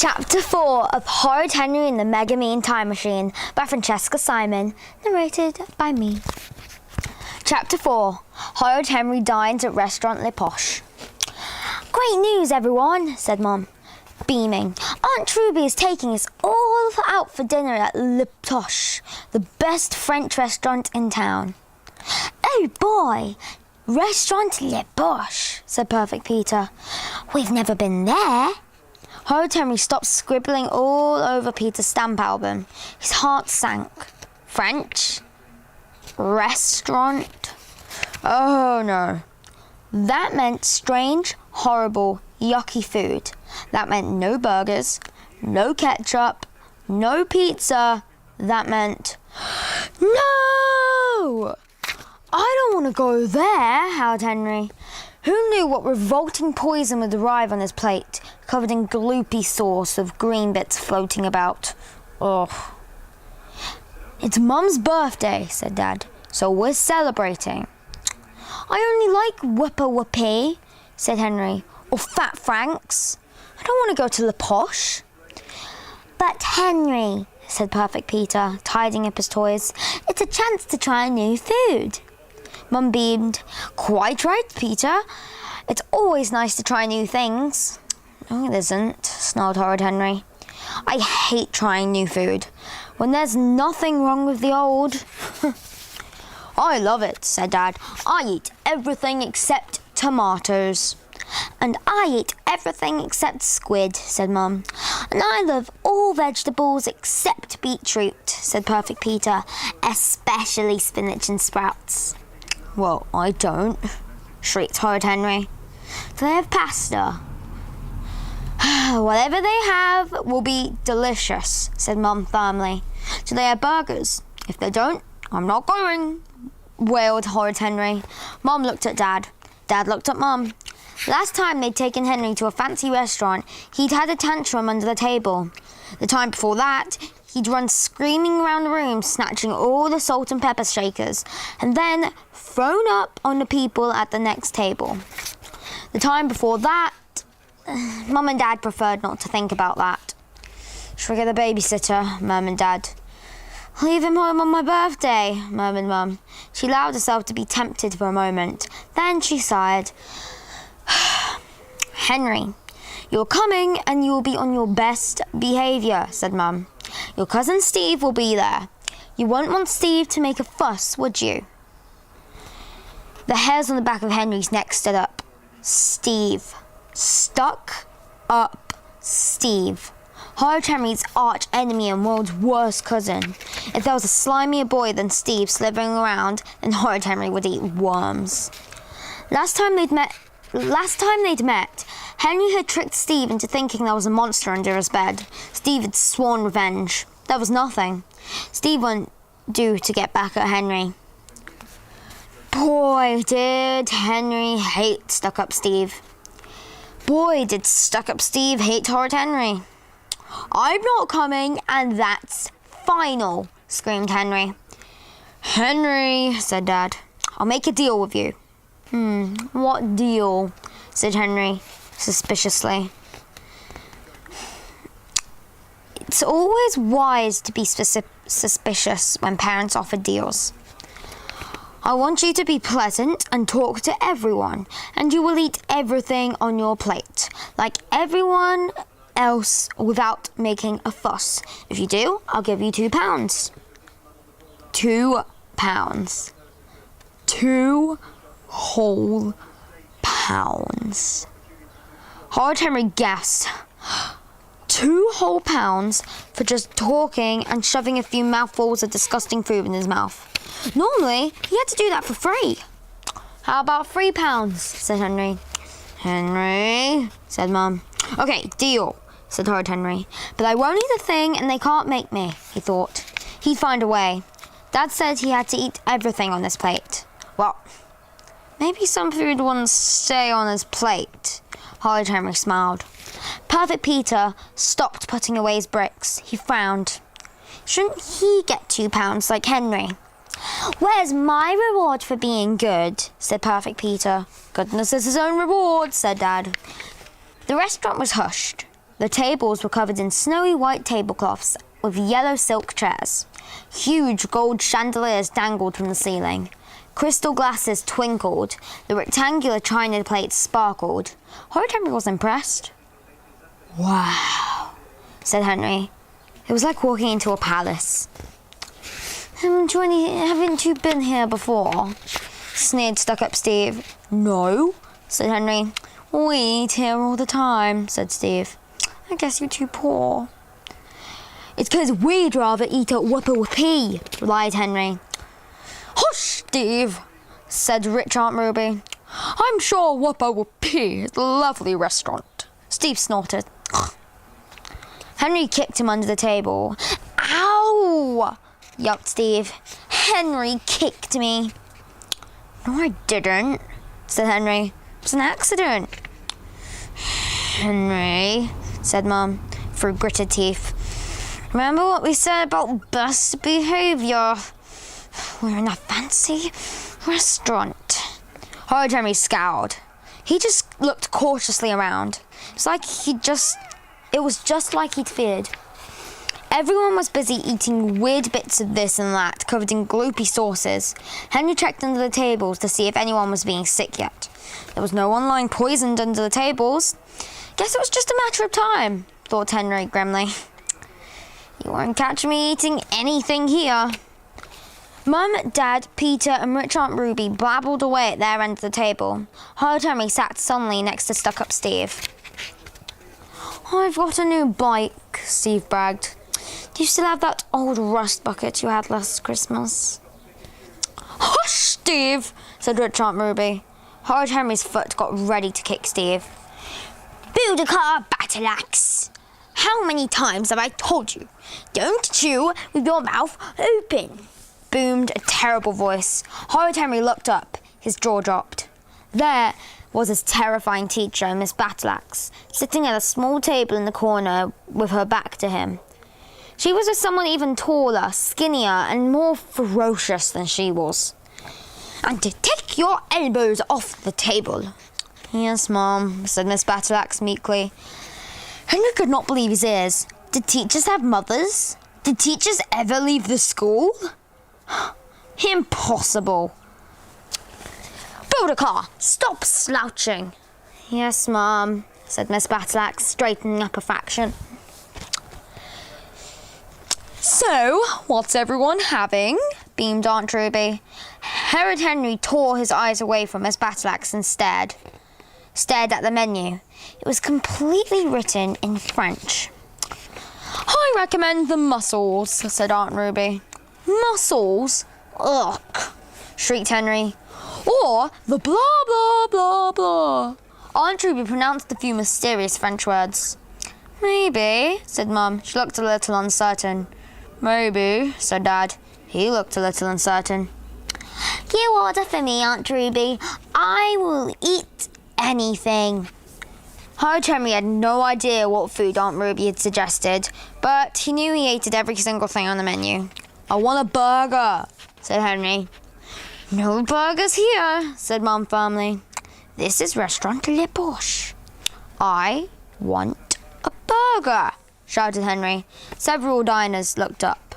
Chapter 4 of Horrid Henry and the Mega Mean Time Machine by Francesca Simon, narrated by me. Chapter 4. Horrid Henry dines at Restaurant Le Poche. "Great news, everyone," said Mum, beaming. "Aunt Ruby is taking us all out for dinner at Le Poche, the best French restaurant in town." "Oh boy, Restaurant Le Poche," said Perfect Peter. "We've never been there." Horrid Henry stopped scribbling all over Peter's stamp album. His heart sank. French? Restaurant? Oh no. That meant strange, horrible, yucky food. That meant no burgers, no ketchup, no pizza. That meant... No! "I don't want to go there," howled Henry. Who knew what revolting poison would arrive on his plate, covered in gloopy sauce with green bits floating about? Ugh. "It's Mum's birthday," said Dad, "so we're celebrating." "I only like Whoopie," said Henry, "or Fat Franks. I don't want to go to Le Poche." "But Henry," said Perfect Peter, tidying up his toys, "it's a chance to try new food." Mum beamed. "Quite right, Peter. It's always nice to try new things." "No, it isn't," snarled Horrid Henry. "I hate trying new food, when there's nothing wrong with the old." "I love it," said Dad. "I eat everything except tomatoes." "And I eat everything except squid," said Mum. "And I love all vegetables except beetroot," said Perfect Peter, "especially spinach and sprouts." "Well, I don't," shrieked Horrid Henry. "Do they have pasta?" "Whatever they have will be delicious," said Mum firmly. "Do they have burgers? If they don't, I'm not going," wailed Horrid Henry. Mum looked at Dad. Dad looked at Mum. Last time they'd taken Henry to a fancy restaurant, he'd had a tantrum under the table. The time before that, he'd run screaming around the room, snatching all the salt and pepper shakers, and then thrown up on the people at the next table. The time before that, Mum and Dad preferred not to think about that. "Shall we get a babysitter?" murmured Dad. "Leave him home on my birthday," murmured Mum. She allowed herself to be tempted for a moment. Then she sighed. "Henry, you're coming and you will be on your best behaviour," said Mum. "Your cousin Steve will be there. You won't want Steve to make a fuss, would you?" The hairs on the back of Henry's neck stood up. Steve. Stuck up Steve. Horrid Henry's arch enemy and world's worst cousin. If there was a slimier boy than Steve slithering around, then Horrid Henry would eat worms. Last time they'd met, Henry had tricked Steve into thinking there was a monster under his bed. Steve had sworn revenge. There was nothing. Steve wouldn't do to get back at Henry. Boy, did Henry hate stuck-up Steve. Boy, did stuck-up Steve hate Horrid Henry. "I'm not coming, and that's final," screamed Henry. "Henry," said Dad, "I'll make a deal with you." What deal?" said Henry, suspiciously. It's always wise to be suspicious when parents offer deals. "I want you to be pleasant and talk to everyone, and you will eat everything on your plate, like everyone else, without making a fuss. If you do, I'll give you £2. £2. 2 whole pounds. Horrid Henry gasped. 2 whole pounds for just talking and shoving a few mouthfuls of disgusting food in his mouth. Normally, he had to do that for free. "How about £3? said Henry. "Henry," said Mum. "Okay, deal," said Horrid Henry. "But I won't eat a thing and they can't make me," he thought. He'd find a way. Dad said he had to eat everything on his plate. Well, maybe some food wouldn't stay on his plate. Horrid Henry smiled. Perfect Peter stopped putting away his bricks. He frowned. Shouldn't he get £2 like Henry? "Where's my reward for being good?" said Perfect Peter. "Goodness is his own reward," said Dad. The restaurant was hushed. The tables were covered in snowy white tablecloths with yellow silk chairs. Huge gold chandeliers dangled from the ceiling. Crystal glasses twinkled. The rectangular china plates sparkled. Horrid Henry was impressed. "Wow," said Henry. It was like walking into a palace. Haven't you been here before?" sneered stuck-up Steve. "No," said Henry. "We eat here all the time," said Steve. "I guess you're too poor." "It's 'cause we'd rather eat at Whoopee," lied Henry. "Hush, Steve," said rich Aunt Ruby. "I'm sure Whoopee is a lovely restaurant." Steve snorted. Henry kicked him under the table. "Ow!" yelped Steve. "Henry kicked me." "No, I didn't," said Henry. "It was an accident." "Henry," said Mum, through gritted teeth. "Remember what we said about best behaviour? We're in a fancy restaurant." Horrid Henry scowled. He just looked cautiously around. It was just like he'd feared. Everyone was busy eating weird bits of this and that, covered in gloopy sauces. Henry checked under the tables to see if anyone was being sick yet. There was no one lying poisoned under the tables. Guess it was just a matter of time, thought Henry grimly. "You won't catch me eating anything here." Mum, Dad, Peter and rich Aunt Ruby babbled away at their end of the table. Horrid Henry sat sullenly next to stuck-up Steve. "I've got a new bike," Steve bragged. "Do you still have that old rust bucket you had last Christmas?" "Hush, Steve," said rich Aunt Ruby. Horrid Henry's foot got ready to kick Steve. "Build a car, battle axe. How many times have I told you? Don't chew with your mouth open," boomed a terrible voice. Horrid Henry looked up. His jaw dropped. There was his terrifying teacher, Miss Battleaxe, sitting at a small table in the corner with her back to him. She was with someone even taller, skinnier, and more ferocious than she was. "And to take your elbows off the table." "Yes, Mom," said Miss Battleaxe meekly. Henry could not believe his ears. Did teachers have mothers? Did teachers ever leave the school? Impossible. "Build a car. Stop slouching." "Yes, Mom," said Miss Battleaxe, straightening up a fraction. "So, what's everyone having?" beamed Aunt Ruby. Horrid Henry tore his eyes away from Miss Battleaxe and stared at the menu. It was completely written in French. "I recommend the mussels," said Aunt Ruby. "Mussels? Ugh!" shrieked Henry. "Or the blah, blah, blah, blah." Aunt Ruby pronounced a few mysterious French words. "Maybe," said Mum. She looked a little uncertain. "Maybe," said Dad. He looked a little uncertain. "You order for me, Aunt Ruby. I will eat anything." Horrid Henry had no idea what food Aunt Ruby had suggested, but he knew he hated every single thing on the menu. "I want a burger," said Henry. "No burgers here," said Mum firmly. "This is Restaurant Le Poche." "I want a burger," shouted Henry. Several diners looked up.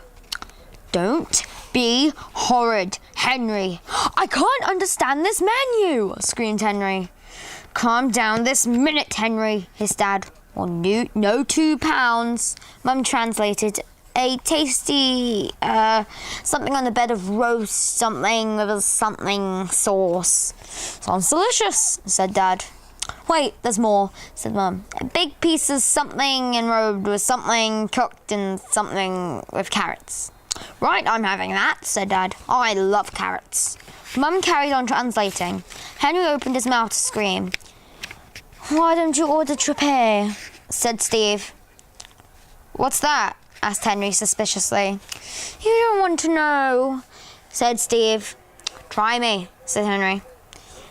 "Don't be horrid, Henry. I can't understand this menu," screamed Henry. "Calm down this minute, Henry," hissed Dad. "Or no £2. Mum translated. "A tasty, something on the bed of roast something with a something sauce." "Sounds delicious," said Dad. "Wait, there's more," said Mum. "A big piece of something enrobed with something cooked in something with carrots." "Right, I'm having that," said Dad. "I love carrots." Mum carried on translating. Henry opened his mouth to scream. "Why don't you order trepe?" said Steve. "What's that?" asked Henry suspiciously. "You don't want to know," said Steve. "Try me," said Henry.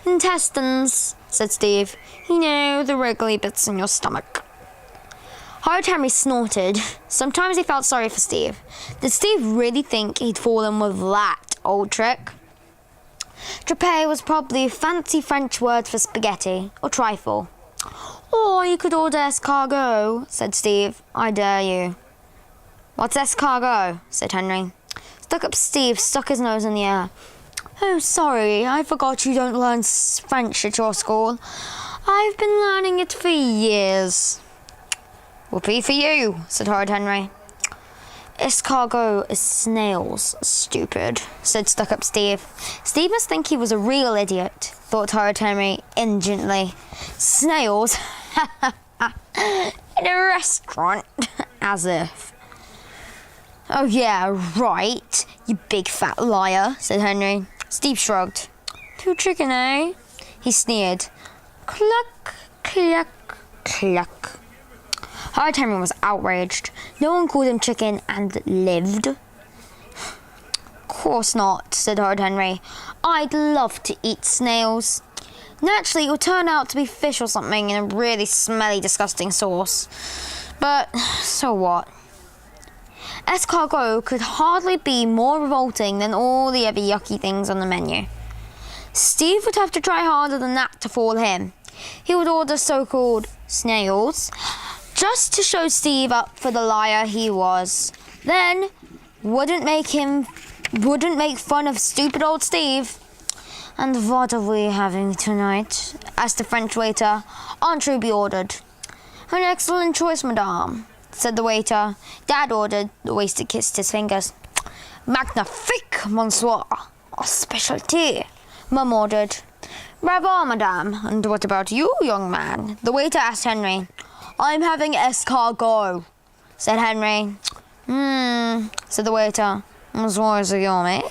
"Intestines," said Steve. "You know, the wriggly bits in your stomach." Horrid Henry snorted. Sometimes he felt sorry for Steve. Did Steve really think he'd fallen with that old trick? Trepe was probably a fancy French word for spaghetti, or trifle. Or you could order escargot, said Steve. I dare you. What's escargot? Said Henry. Stuck-up Steve stuck his nose in the air. Oh, sorry, I forgot you don't learn French at your school. I've been learning it for years. Whoopee for you, said Horrid Henry. Escargot is snails, stupid, said Stuck-up Steve. Steve must think he was a real idiot, thought Horrid Henry indulgently. Snails? In a restaurant? As if. Oh yeah, right, you big fat liar, said Henry. Steve shrugged. Too chicken, eh? He sneered. Cluck, cluck, cluck. Horrid Henry was outraged. No one called him chicken and lived. Of course not, said Horrid Henry. I'd love to eat snails. Naturally, it would turn out to be fish or something in a really smelly, disgusting sauce. But so what? Escargot could hardly be more revolting than all the other yucky things on the menu. Steve would have to try harder than that to fool him. He would order so-called snails, just to show Steve up for the liar he was. Then, wouldn't make fun of stupid old Steve. And what are we having tonight? Asked the French waiter. Aunt Ruby ordered. An excellent choice, madame, said the waiter. Dad ordered. The waiter kissed his fingers. Magnifique, monsieur. A specialty, Mum ordered. Bravo, madame. And what about you, young man? The waiter asked Henry. I'm having escargot, said Henry. Said the waiter. Monsieur is yummy.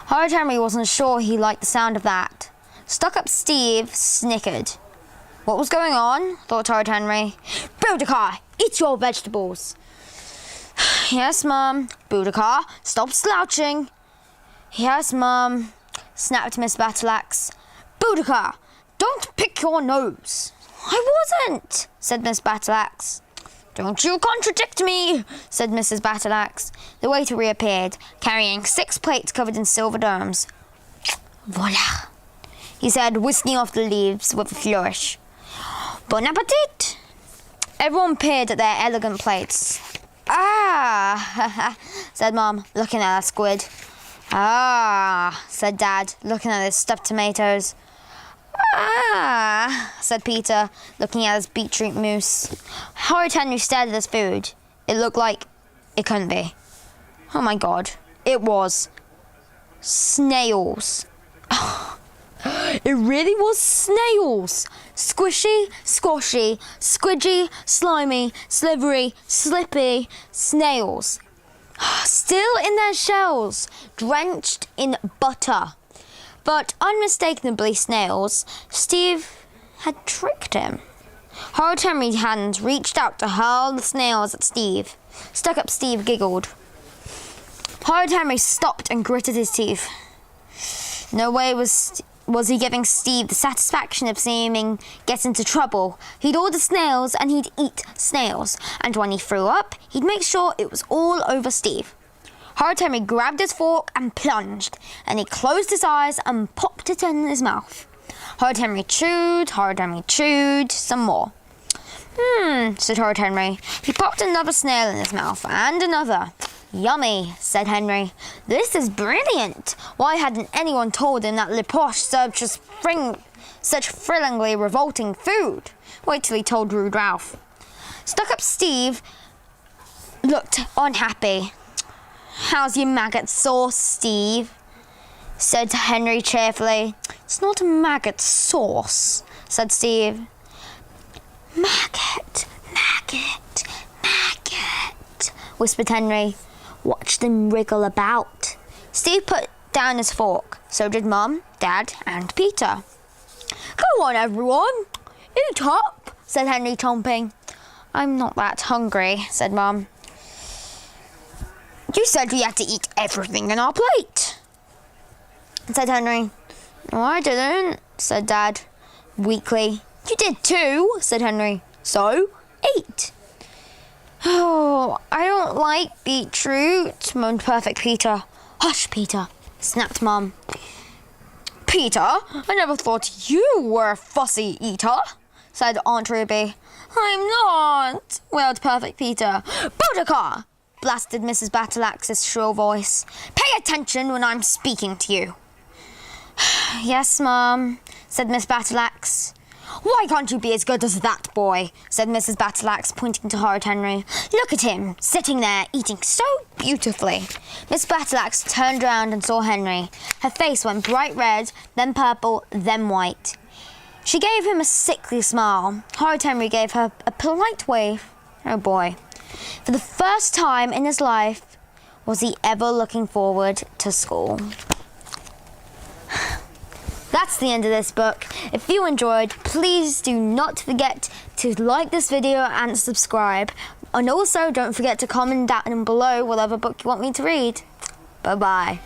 Horrid Henry wasn't sure he liked the sound of that. Stuck-up Steve snickered. What was going on? Thought Horrid Henry. Boudicca, eat your vegetables. Yes, Mum. Boudicca, stop slouching. Yes, Mum, snapped Miss Battleaxe. Boudicca, don't pick your nose. I wasn't, said Miss Battleaxe. Don't you contradict me, said Mrs. Battleaxe. The waiter reappeared, carrying 6 plates covered in silver domes. Voila, he said, whisking off the leaves with a flourish. Bon appetit! Everyone peered at their elegant plates. Ah, said Mum, looking at her squid. Ah, said Dad, looking at his stuffed tomatoes. Ah, said Peter, looking at his beetroot mousse. Horrid Henry stared at his food. It looked like it couldn't be. Oh my God, it was snails. It really was snails. Squishy, squashy, squidgy, slimy, slivery, slippy snails. Still in their shells, drenched in butter. But unmistakably snails, Steve had tricked him. Horrid Henry's hands reached out to hurl the snails at Steve. Stuck-up Steve giggled. Horrid Henry stopped and gritted his teeth. No way was he giving Steve the satisfaction of seeing him get into trouble. He'd order snails and he'd eat snails. And when he threw up, he'd make sure it was all over Steve. Horrid Henry grabbed his fork and plunged, and he closed his eyes and popped it in his mouth. Horrid Henry chewed, some more. Said Horrid Henry. He popped another snail in his mouth, and another. Yummy, said Henry. This is brilliant. Why hadn't anyone told him that Le Poche served such thrillingly revolting food? Wait till he told Rude Ralph. Stuck-up Steve looked unhappy. How's your maggot sauce, Steve? Said Henry cheerfully. It's not a maggot sauce, said Steve. Maggot, maggot, maggot, whispered Henry. Watch them wriggle about. Steve put down his fork. So did Mum, Dad, and Peter. Go on, everyone. Eat up, said Henry, chomping. I'm not that hungry, said Mum. You said we had to eat everything in our plate, said Henry. No, I didn't, said Dad, weakly. You did too, said Henry. So, eat. Oh, I don't like beetroot, moaned perfect Peter. Hush, Peter, snapped Mum. Peter, I never thought you were a fussy eater, said Aunt Ruby. I'm not, wailed Perfect Peter. Boudicca! Blasted Mrs. Battleaxe's shrill voice. Pay attention when I'm speaking to you. Yes, Mum, said Miss Battleaxe. Why can't you be as good as that boy? Said Mrs. Battleaxe, pointing to Horrid Henry. Look at him, sitting there, eating so beautifully. Miss Battleaxe turned round and saw Henry. Her face went bright red, then purple, then white. She gave him a sickly smile. Horrid Henry gave her a polite wave. Oh boy. For the first time in his life, was he ever looking forward to school. That's the end of this book. If you enjoyed, please do not forget to like this video and subscribe. And also, don't forget to comment down below whatever book you want me to read. Bye-bye.